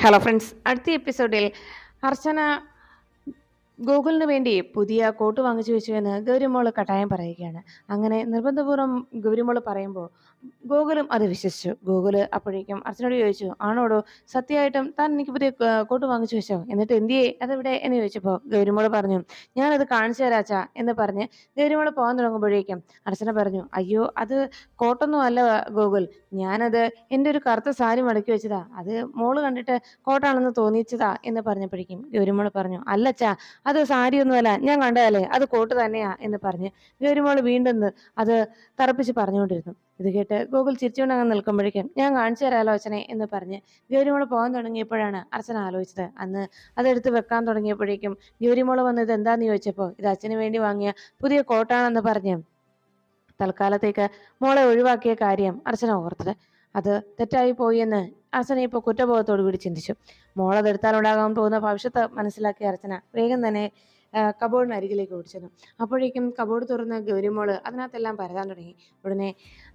Hello friends, അടുത്ത എപ്പിസോഡിൽ അർച്ചന ഗൂഗിളിന് വേണ്ടി പുതിയ കോട്ട് വാങ്ങിച്ചു വെച്ചു എന്ന് ഗൗരിമോള് കട്ടായം പറയുകയാണ്. അങ്ങനെ നിർബന്ധപൂർവ്വം ഗൗരിമോള് പറയുമ്പോൾ ഗൂഗിളും അത് വിശ്വസിച്ചു. ഗൂഗിള് അപ്പോഴേക്കും അർച്ചനയോട് ചോദിച്ചു, ആണോടോ, സത്യമായിട്ടും താൻ എനിക്ക് പുതിയ കോട്ട് വാങ്ങിച്ചു വെച്ചോ, എന്നിട്ട് എന്തിയേ, അതെവിടെ എന്ന് ചോദിച്ചപ്പോൾ ഗൗരിമോള് പറഞ്ഞു, ഞാനത് കാണിച്ചു തരാച്ചാ എന്ന് പറഞ്ഞ് ഗൗരിമോള് പോകാൻ തുടങ്ങുമ്പോഴേക്കും അർച്ചന പറഞ്ഞു, അയ്യോ അത് കോട്ടൊന്നും അല്ല ഗൂഗിൾ, ഞാനത് എൻ്റെ ഒരു കറുത്ത സാരി മടക്കി വെച്ചതാ, അത് മോള് കണ്ടിട്ട് കോട്ടാണെന്ന് തോന്നിച്ചതാ എന്ന് പറഞ്ഞപ്പോഴേക്കും ഗൗരിമോള് പറഞ്ഞു, അല്ലച്ചാ അത് സാരിയൊന്നുമല്ല, ഞാൻ കണ്ടതല്ലേ, അത് കോട്ട് തന്നെയാ എന്ന് പറഞ്ഞ് ഗൗരിമോള് വീണ്ടും അത് തറപ്പിച്ച് പറഞ്ഞുകൊണ്ടിരുന്നു. ഇത് കേട്ട് ഗൂഗിൾ ചിരിച്ചുകൊണ്ട് അങ്ങ് നിൽക്കുമ്പോഴേക്കും ഞാൻ കാണിച്ചു തരാലോ അച്ഛനെ എന്ന് പറഞ്ഞ് ഗൗരിമോള് പോകാൻ തുടങ്ങിയപ്പോഴാണ് അർച്ചന ആലോചിച്ചത്. അന്ന് അതെടുത്ത് വെക്കാൻ തുടങ്ങിയപ്പോഴേക്കും ഗൗരിമോള് വന്ന് ഇത് എന്താന്ന് ചോദിച്ചപ്പോൾ ഇത് അച്ഛന് വേണ്ടി വാങ്ങിയ പുതിയ കോട്ടാണെന്ന് പറഞ്ഞ് തൽക്കാലത്തേക്ക് മോളെ ഒഴിവാക്കിയ കാര്യം അർച്ചന ഓർത്തത്. അത് തെറ്റായി പോയി എന്ന് അർച്ചന ഇപ്പോൾ കുറ്റബോധത്തോടു കൂടി ചിന്തിച്ചു. മോളതെടുത്താൽ ഉണ്ടാകാൻ പോകുന്ന ഭവിഷ്യത്ത് മനസ്സിലാക്കിയ അർച്ചന വേഗം തന്നെ കബോർഡിന് അരികിലേക്ക് ഓടിച്ചെന്നു. അപ്പോഴേക്കും കബോർഡ് തുറന്ന് ഗൗരിമോള് അതിനകത്തെല്ലാം പരതാൻ തുടങ്ങി. ഉടനെ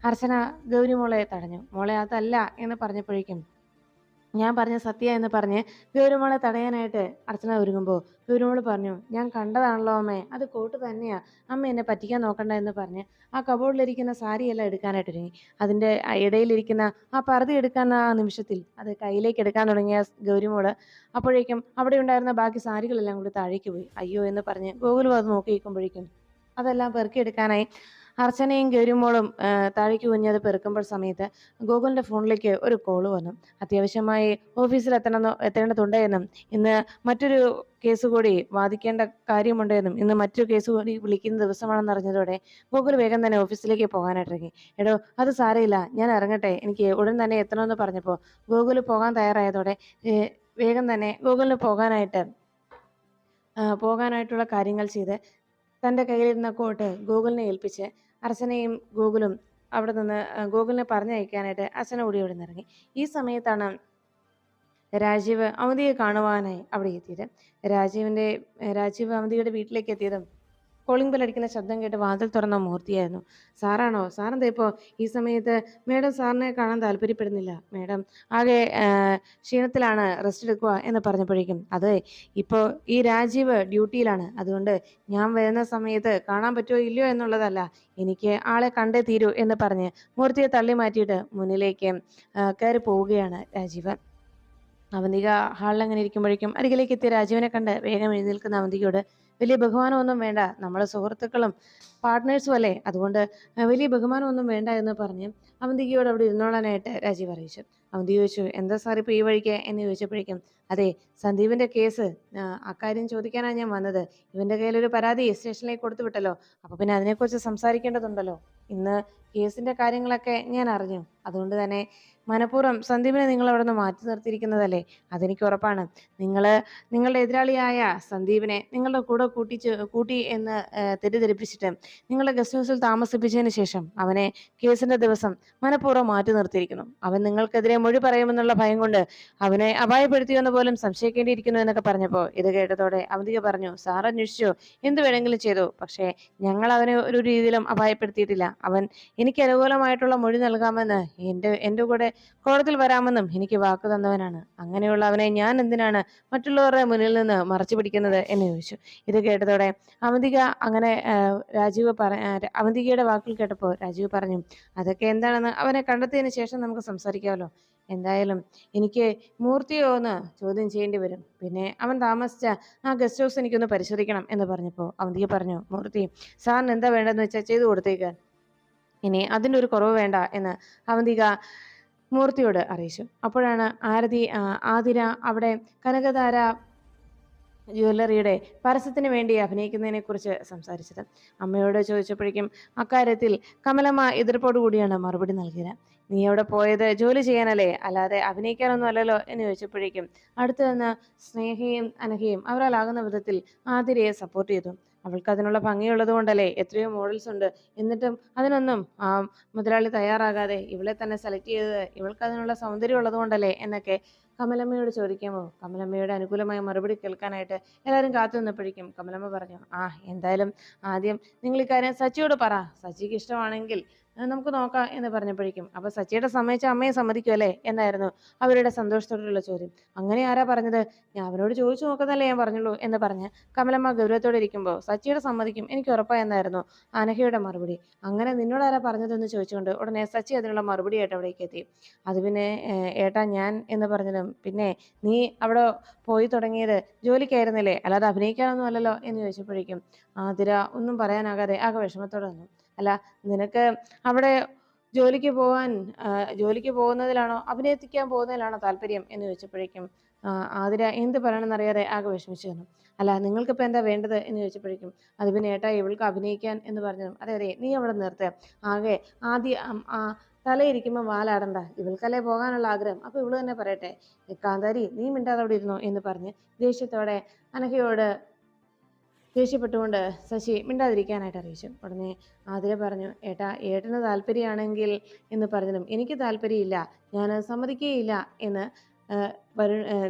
അർച്ചന ഗൗരിമോളെ തടഞ്ഞു. മോളെ അതല്ല എന്ന് പറഞ്ഞപ്പോഴേക്കും ഞാൻ പറഞ്ഞ സത്യ എന്ന് പറഞ്ഞ് ഗൗരിമോളെ തടയാനായിട്ട് അർച്ചന ഒരുങ്ങുമ്പോൾ ഗൗരിമോള് പറഞ്ഞു, ഞാൻ കണ്ടതാണല്ലോ അമ്മേ, അത് കോട്ട് തന്നെയാ, അമ്മ എന്നെ പറ്റിക്കാൻ നോക്കണ്ട എന്ന് പറഞ്ഞ് ആ കബോർഡിലിരിക്കുന്ന സാരിയെല്ലാം എടുക്കാനായിട്ട് ഒരുങ്ങി. അതിൻ്റെ ഇടയിലിരിക്കുന്ന ആ പർദ്ദ എടുക്കാൻ ആ നിമിഷത്തിൽ അത് കയ്യിലേക്ക് എടുക്കാൻ തുടങ്ങിയ ഗൗരിമോള് അപ്പോഴേക്കും അവിടെ ഉണ്ടായിരുന്ന ബാക്കി സാരികളെല്ലാം കൂടി താഴേക്ക് പോയി. അയ്യോ എന്ന് പറഞ്ഞ് ഗോകുലും അത് നോക്കി നിൽക്കുമ്പോഴേക്കും അതെല്ലാം പെറുക്കിയെടുക്കാനായി അർച്ചനയും ഗൗരിമോളും താഴേക്ക് കുഞ്ഞത് പെറുക്കുമ്പോൾ സമയത്ത് ഗോകുലിന്റെ ഫോണിലേക്ക് ഒരു കോള് വന്നു. അത്യാവശ്യമായി ഓഫീസിൽ എത്തേണ്ടതുണ്ട് എന്നും ഇന്ന് മറ്റൊരു കേസ് കൂടി വാദിക്കേണ്ട കാര്യമുണ്ടെന്നും ഇന്ന് മറ്റൊരു കേസ് കൂടി വിളിക്കുന്ന ദിവസമാണെന്ന് അറിഞ്ഞതോടെ ഗോകുൽ വേഗം തന്നെ ഓഫീസിലേക്ക് പോകാനായിട്ടിറങ്ങി. എടോ അത് സാരമില്ല, ഞാൻ ഇറങ്ങട്ടെ, എനിക്ക് ഉടൻ തന്നെ എത്തണമെന്ന് പറഞ്ഞപ്പോൾ ഗോകുൽ പോകാൻ തയ്യാറായതോടെ വേഗം തന്നെ ഗോകുലിന് പോകാനായിട്ടുള്ള കാര്യങ്ങൾ ചെയ്ത് തൻ്റെ കയ്യിലിരുന്ന കോട്ട് ഗൂഗിളിനെ ഏൽപ്പിച്ച് അർച്ചനയും ഗൂഗിളും അവിടെ നിന്ന് ഗൂഗിളിനെ പറഞ്ഞയക്കാനായിട്ട് അർച്ചന ഓടി നിന്നിറങ്ങി. ഈ സമയത്താണ് രാജീവ് അവന്തിയെ കാണുവാനായി അവിടെ എത്തിയത്. രാജീവ് അവന്തിയുടെ വീട്ടിലേക്ക് എത്തിയതും കോളിംഗ് ബെൽ അടിക്കുന്ന ശബ്ദം കേട്ട് വാതിൽ തുറന്ന മൂർത്തിയായിരുന്നു. സാറാണോ? സാറെന്താ ഇപ്പോൾ ഈ സമയത്ത്? മേഡം സാറിനെ കാണാൻ താല്പര്യപ്പെടുന്നില്ല, മേഡം ആകെ ക്ഷീണത്തിലാണ്, റെസ്റ്റ് എടുക്കുക എന്ന് പറഞ്ഞപ്പോഴേക്കും അതെ, ഇപ്പോൾ ഈ രാജീവ് ഡ്യൂട്ടിയിലാണ്, അതുകൊണ്ട് ഞാൻ വരുന്ന സമയത്ത് കാണാൻ പറ്റുമോ ഇല്ലയോ എന്നുള്ളതല്ല, എനിക്ക് ആളെ കണ്ടേ തീരൂ എന്ന് പറഞ്ഞ് മൂർത്തിയെ തള്ളി മാറ്റിയിട്ട് മുന്നിലേക്ക് കയറി പോവുകയാണ് രാജീവ്. അവന്തിക ഹാളിൽ അങ്ങനെ ഇരിക്കുമ്പോഴേക്കും അരികിലേക്ക് എത്തിയ രാജീവിനെ കണ്ട് വേഗം എഴുന്നേൽക്കുന്ന അവന്തികയോട്, വലിയ ബഹുമാനമൊന്നും വേണ്ട, നമ്മൾ സുഹൃത്തുക്കളും പാർട്ട്നേഴ്സും അല്ലേ, അതുകൊണ്ട് വലിയ ബഹുമാനമൊന്നും വേണ്ട എന്ന് പറഞ്ഞ് അവന്തികയോട് അവിടെ ഇരുന്നോളാനായിട്ട് രാജീവ് അറിയിച്ചു. അവന്തി ചോദിച്ചു, എന്താ സാർ ഇപ്പോൾ ഈ വഴിക്ക് എന്ന് ചോദിച്ചപ്പോഴേക്കും അതെ, സന്ദീപിന്റെ കേസ് അക്കാര്യം ചോദിക്കാനാണ് ഞാൻ വന്നത്. ഇവന്റെ കയ്യിലൊരു പരാതി സ്റ്റേഷനിലേക്ക് കൊടുത്തു വിട്ടല്ലോ, അപ്പൊ പിന്നെ അതിനെക്കുറിച്ച് സംസാരിക്കേണ്ടതുണ്ടല്ലോ. ഇന്ന് കേസിന്റെ കാര്യങ്ങളൊക്കെ ഞാൻ അറിഞ്ഞു, അതുകൊണ്ട് തന്നെ മനഃപൂർവ്വം സന്ദീപിനെ നിങ്ങൾ അവിടെ നിന്ന് മാറ്റി നിർത്തിയിരിക്കുന്നതല്ലേ, അതെനിക്ക് ഉറപ്പാണ്. നിങ്ങളുടെ എതിരാളിയായ സന്ദീപിനെ നിങ്ങളുടെ കൂടെ കൂട്ടി എന്ന് തെറ്റിദ്ധരിപ്പിച്ചിട്ട് നിങ്ങളുടെ ഗസ്റ്റ് ഹൗസിൽ താമസിപ്പിച്ചതിന് ശേഷം അവനെ കേസിന്റെ ദിവസം മനഃപൂർവ്വം മാറ്റി നിർത്തിയിരിക്കുന്നു. അവൻ നിങ്ങൾക്കെതിരെ മൊഴി പറയുമെന്നുള്ള ഭയം കൊണ്ട് അവനെ അപായപ്പെടുത്തിയെന്ന് പോലും സംശയിക്കേണ്ടിയിരിക്കുന്നു എന്നൊക്കെ പറഞ്ഞപ്പോൾ ഇത് കേട്ടതോടെ അവന്തിക പറഞ്ഞു, സാർ അന്വേഷിച്ചോ, എന്ത് വേണമെങ്കിലും ചെയ്തു, പക്ഷേ ഞങ്ങൾ അവനെ ഒരു രീതിയിലും അപായപ്പെടുത്തിയിട്ടില്ല. അവൻ എനിക്ക് അനുകൂലമായിട്ടുള്ള മൊഴി നൽകാമെന്ന് എൻ്റെ കൂടെ കോടതിയിൽ വരാമെന്നും എനിക്ക് വാക്ക് തന്നവനാണ്. അങ്ങനെയുള്ള അവനെ ഞാൻ എന്തിനാണ് മറ്റുള്ളവരുടെ മുന്നിൽ നിന്ന് മറച്ചു പിടിക്കുന്നത് എന്ന് ചോദിച്ചു. ഇത് കേട്ടതോടെ അവന്തിക അങ്ങനെ അവന്തികയുടെ വാക്കുകൾ കേട്ടപ്പോൾ രാജീവ് പറഞ്ഞു, അതൊക്കെ എന്താണെന്ന് അവനെ കണ്ടെത്തിയതിന് ശേഷം നമുക്ക് സംസാരിക്കാമല്ലോ. എന്തായാലും എനിക്ക് മൂർത്തിയെ ഒന്ന് ചോദ്യം ചെയ്യേണ്ടി വരും, പിന്നെ അവൻ താമസിച്ച ആ ഗസ്റ്റ് ഹൗസ് എനിക്കൊന്ന് പരിശോധിക്കണം എന്ന് പറഞ്ഞപ്പോൾ അവന്തിക പറഞ്ഞു, മൂർത്തി സാറിന് എന്താ വേണ്ടതെന്ന് വെച്ചാൽ ചെയ്തു കൊടുത്തേക്ക്, ഇനി അതിൻ്റെ ഒരു കുറവ് വേണ്ട എന്ന് അവന്തിക മൂർത്തിയോട് അറിയിച്ചു. അപ്പോഴാണ് ആതിര അവിടെ കനകധാര ജ്വല്ലറിയുടെ പരസ്യത്തിന് വേണ്ടി അഭിനയിക്കുന്നതിനെ കുറിച്ച് സംസാരിച്ചത്. അമ്മയോട് ചോദിച്ചപ്പോഴേക്കും അക്കാര്യത്തിൽ കമലമ്മ എതിർപ്പോടു കൂടിയാണ് മറുപടി നൽകിയത്. നീ അവിടെ പോയത് ജോലി ചെയ്യാനല്ലേ, അല്ലാതെ അഭിനയിക്കാനൊന്നും അല്ലല്ലോ എന്ന് ചോദിച്ചപ്പോഴേക്കും അടുത്ത് നിന്ന് സ്നേഹയും അനഘയും അവരാലാകുന്ന വിധത്തിൽ ആതിരയെ സപ്പോർട്ട് ചെയ്തു. അവൾക്ക് അതിനുള്ള ഭംഗിയുള്ളത് കൊണ്ടല്ലേ, എത്രയോ മോഡൽസ് ഉണ്ട്, എന്നിട്ടും അതിനൊന്നും മുതലാളി തയ്യാറാകാതെ ഇവളെ തന്നെ സെലക്ട് ചെയ്തത് ഇവൾക്ക് അതിനുള്ള സൗന്ദര്യം ഉള്ളത് കൊണ്ടല്ലേ എന്നൊക്കെ കമലമ്മയോട് ചോദിക്കുമ്പോൾ കമലമ്മയുടെ അനുകൂലമായ മറുപടി കേൾക്കാനായിട്ട് എല്ലാവരും കാത്തു നിന്നപ്പോഴേക്കും കമലമ്മ പറഞ്ഞു, എന്തായാലും ആദ്യം നിങ്ങൾ ഇക്കാര്യം സച്ചിയോട് പറ, സച്ചിക്ക് ഇഷ്ടമാണെങ്കിൽ നമുക്ക് നോക്കാം എന്ന് പറഞ്ഞപ്പോഴേക്കും അപ്പൊ സച്ചിയുടെ സമ്മതിച്ച അമ്മയെ സമ്മതിക്കുമല്ലേ എന്നായിരുന്നു അവരുടെ സന്തോഷത്തോടുള്ള ചോദ്യം. അങ്ങനെ ആരാ പറഞ്ഞത്? ഞാൻ അവനോട് ചോദിച്ചു നോക്കുന്നല്ലേ ഞാൻ പറഞ്ഞുള്ളൂ എന്ന് പറഞ്ഞ് കമലമ്മ ഗൗരവത്തോടെ ഇരിക്കുമ്പോൾ സച്ചിയുടെ സമ്മതിക്കും എനിക്ക് ഉറപ്പായെന്നായിരുന്നു അനഘയുടെ മറുപടി. അങ്ങനെ നിന്നോട് ആരാ പറഞ്ഞതെന്ന് ചോദിച്ചുകൊണ്ട് ഉടനെ സച്ചി അതിനുള്ള മറുപടിയായിട്ട് അവിടേക്ക് എത്തി. അത് പിന്നെ ഏട്ടാ ഞാൻ എന്ന് പറഞ്ഞതും പിന്നെ നീ അവിടെ പോയി തുടങ്ങിയത് ജോലിക്കായിരുന്നില്ലേ, അല്ലാതെ അഭിനയിക്കാനൊന്നും അല്ലല്ലോ എന്ന് ചോദിച്ചപ്പോഴേക്കും ആതിര ഒന്നും പറയാനാകാതെ ആകെ വിഷമത്തോടെ വന്നു. അല്ല, നിനക്ക് അവിടെ ജോലിക്ക് പോവാൻ ജോലിക്ക് പോകുന്നതിലാണോ അഭിനയിക്കാൻ പോകുന്നതിലാണോ താല്പര്യം എന്ന് ചോദിച്ചപ്പോഴേക്കും ആതിര എന്ത് പറയണമെന്നറിയാതെ ആകെ വിഷമിച്ചു വന്നു. അല്ല, നിങ്ങൾക്കിപ്പോൾ എന്താ വേണ്ടത് എന്ന് ചോദിച്ചപ്പോഴേക്കും അത് പിന്നെ ഏട്ടാ ഇവൾക്ക് അഭിനയിക്കാൻ എന്ന് പറഞ്ഞതും അതെ അതെ നീ അവിടെ നിർത്തുക, ആകെ ആദ്യം തലയിരിക്കുമ്പോൾ വാലാടണ്ട, ഇവൾക്കല്ലേ പോകാനുള്ള ആഗ്രഹം, അപ്പോൾ ഇവള് തന്നെ പറയട്ടെ. കാന്താരി നീ മിണ്ടാതെ അവിടെ ഇരുന്നോ എന്ന് പറഞ്ഞ് ദേഷ്യത്തോടെ അനഘയോട് ദേഷ്യപ്പെട്ടുകൊണ്ട് ശശി മിണ്ടാതിരിക്കാനായിട്ട് അറിയിച്ചു. ഉടനെ ആതിര പറഞ്ഞു, ഏട്ടാ ഏട്ടന് താല്പര്യമാണെങ്കിൽ എന്ന് പറഞ്ഞതും എനിക്ക് താല്പര്യമില്ല, ഞാൻ സമ്മതിക്കുകയില്ല എന്ന്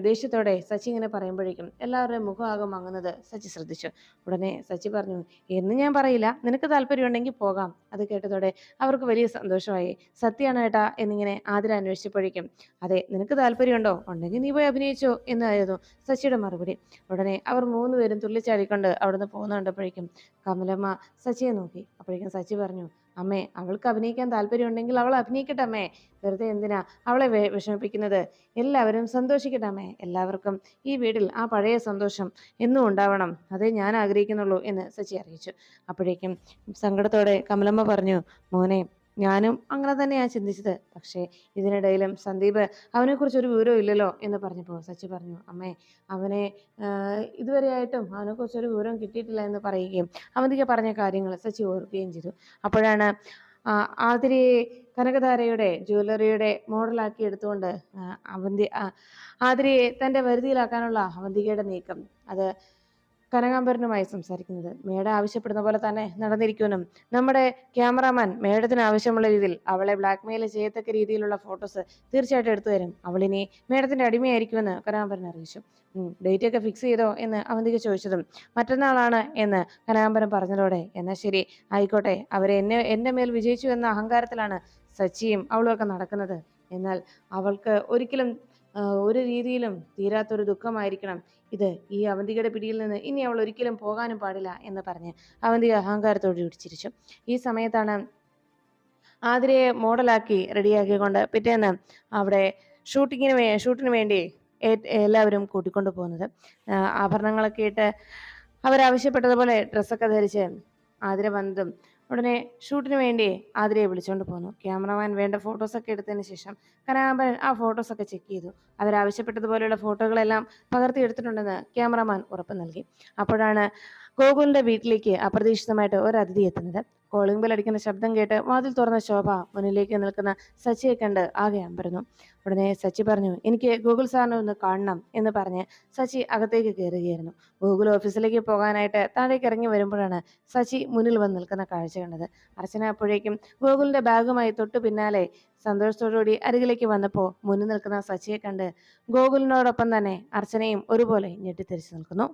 ദേഷ്യത്തോടെ സച്ചി ഇങ്ങനെ പറയുമ്പോഴേക്കും എല്ലാവരുടെയും മുഖമാകും മങ്ങുന്നത് സച്ചി ശ്രദ്ധിച്ചു. ഉടനെ സച്ചി പറഞ്ഞു, എന്ന് ഞാൻ പറയില്ല, നിനക്ക് താല്പര്യമുണ്ടെങ്കിൽ പോകാം. അത് കേട്ടതോടെ അവർക്ക് വലിയ സന്തോഷമായി. സത്യമാണ് ഏട്ടാ എന്നിങ്ങനെ ആതിര അന്വേഷിച്ചപ്പോഴേക്കും അതെ നിനക്ക് താല്പര്യമുണ്ടോ, ഉണ്ടെങ്കിൽ നീ പോയി അഭിനയിച്ചോ എന്നായിരുന്നു സച്ചിയുടെ മറുപടി. ഉടനെ അവർ മൂന്നുപേരും തുള്ളിച്ചാടിക്കൊണ്ട് അവിടുന്ന് പോകുന്ന കണ്ടപ്പോഴേക്കും കമലമ്മ സച്ചിയെ നോക്കി. അപ്പോഴേക്കും സച്ചി പറഞ്ഞു, അമ്മേ അവൾക്ക് അഭിനയിക്കാൻ താല്പര്യമുണ്ടെങ്കിൽ അവൾ അഭിനയിക്കട്ടെ അമ്മേ, വെറുതെ എന്തിനാ അവളെ വിഷമിപ്പിക്കുന്നത്, എല്ലാവരും സന്തോഷിക്കട്ടെ അമ്മേ, എല്ലാവർക്കും ഈ വീട്ടിൽ ആ പഴയ സന്തോഷം എന്നും ഉണ്ടാവണം, അതേ ഞാൻ ആഗ്രഹിക്കുന്നുള്ളൂ എന്ന് സച്ചി അറിയിച്ചു. അപ്പോഴേക്കും സങ്കടത്തോടെ കമലമ്മ പറഞ്ഞു, മോനെ ഞാനും അങ്ങനെ തന്നെയാണ് ചിന്തിച്ചത്, പക്ഷേ ഇതിനിടയിലും സന്ദീപ് അവനെക്കുറിച്ച് ഒരു വിവരവും ഇല്ലല്ലോ എന്ന് പറഞ്ഞപ്പോൾ സച്ചി പറഞ്ഞു, അമ്മേ അവനെ ഇതുവരെയായിട്ടും അവനെക്കുറിച്ച് ഒരു വിവരവും കിട്ടിയിട്ടില്ല എന്ന് പറയുകയും അവന്തിക പറഞ്ഞ കാര്യങ്ങൾ സച്ചി ഓർക്കുകയും ചെയ്തു. അപ്പോഴാണ് ആതിരയെ കനകധാരയുടെ ജ്വല്ലറിയുടെ മോഡലാക്കി എടുത്തുകൊണ്ട് ആതിരയെ തൻ്റെ വരുതിയിലാക്കാനുള്ള അവന്തികയുടെ നീക്കം അത് കനകാംബരനുമായി സംസാരിക്കുന്നത്. മേഡം ആവശ്യപ്പെടുന്ന പോലെ തന്നെ നടന്നിരിക്കുമെന്നും നമ്മുടെ ക്യാമറാമാൻ മേഡത്തിന് ആവശ്യമുള്ള രീതിയിൽ അവളെ ബ്ലാക്ക്മെയിൽ ചെയ്യത്തക്ക രീതിയിലുള്ള ഫോട്ടോസ് തീർച്ചയായിട്ടും എടുത്തു തരും, അവളിനി മേഡത്തിന്റെ അടിമയായിരിക്കുമെന്ന് കനകാംബരൻ അറിയിച്ചു. ഡേറ്റ് ഒക്കെ ഫിക്സ് ചെയ്തോ എന്ന് അവന്തിക ചോദിച്ചതും മറ്റന്നാളാണ് എന്ന് കനകാംബരൻ പറഞ്ഞതോടെ എന്നാൽ ശരി ആയിക്കോട്ടെ, എൻ്റെ മേൽ വിജയിച്ചു എന്ന അഹങ്കാരത്തിലാണ് സച്ചിയും അവളും ഒക്കെ നടക്കുന്നത്, എന്നാൽ അവൾക്ക് ഒരിക്കലും ഒരു രീതിയിലും തീരാത്തൊരു ദുഃഖമായിരിക്കണം ഇത്, ഈ അവന്തികയുടെ പിടിയിൽ നിന്ന് ഇനി അവൾ ഒരിക്കലും പോകാനും പാടില്ല എന്ന് പറഞ്ഞ് അവന്തിക അഹങ്കാരത്തോട് ചിരിച്ചു. ഈ സമയത്താണ് ആതിരയെ മോഡലാക്കി റെഡിയാക്കിക്കൊണ്ട് പിറ്റേന്ന് അവിടെ ഷൂട്ടിന് വേണ്ടി എല്ലാവരും കൂട്ടിക്കൊണ്ടു പോകുന്നത്. ആഭരണങ്ങളൊക്കെ ഇട്ട് അവരാവശ്യപ്പെട്ടതുപോലെ ഡ്രസ്സൊക്കെ ധരിച്ച് ആതിര വന്നതും ഉടനെ ഷൂട്ടിന് വേണ്ടി ആതിരയെ വിളിച്ചുകൊണ്ട് പോന്നു. ക്യാമറമാൻ വേണ്ട ഫോട്ടോസൊക്കെ എടുത്തതിന് ശേഷം കനകാംബരൻ ആ ഫോട്ടോസൊക്കെ ചെക്ക് ചെയ്തു. അവരാവശ്യപ്പെട്ടതുപോലെയുള്ള ഫോട്ടോകളെല്ലാം പകർത്തിയെടുത്തിട്ടുണ്ടെന്ന് ക്യാമറമാൻ ഉറപ്പ് നൽകി. അപ്പോഴാണ് ഗോകുലിന്റെ വീട്ടിലേക്ക് അപ്രതീക്ഷിതമായിട്ട് ഒരു അതിഥി എത്തുന്നത്. കോളിംഗ് ബെൽ അടിക്കുന്ന ശബ്ദം കേട്ട് വാതിൽ തുറന്ന ശോഭ മുന്നിലേക്ക് നിൽക്കുന്ന സച്ചിയെ കണ്ട് ആകെ അമ്പരന്നു. ഉടനെ സച്ചി പറഞ്ഞു, എനിക്ക് ഗൂഗിൾ സാറിനെ ഒന്ന് കാണണം എന്ന് പറഞ്ഞ് സച്ചി അകത്തേക്ക് കയറുകയായിരുന്നു. ഗൂഗിൾ ഓഫീസിലേക്ക് പോകാനായിട്ട് താഴേക്ക് ഇറങ്ങി വരുമ്പോഴാണ് സച്ചി മുന്നിൽ വന്ന് നിൽക്കുന്ന കാഴ്ച കണ്ടത്. അർച്ചന അപ്പോഴേക്കും ഗൂഗിളിന്റെ ബാഗുമായി തൊട്ടു പിന്നാലെ സന്തോഷത്തോടുകൂടി അരികിലേക്ക് വന്നപ്പോൾ മുന്നിൽ നിൽക്കുന്ന സച്ചിയെ കണ്ട് ഗോകുലിനോടൊപ്പം തന്നെ അർച്ചനയും ഒരുപോലെ ഞെട്ടിത്തെറിച്ചു നിൽക്കുന്നു.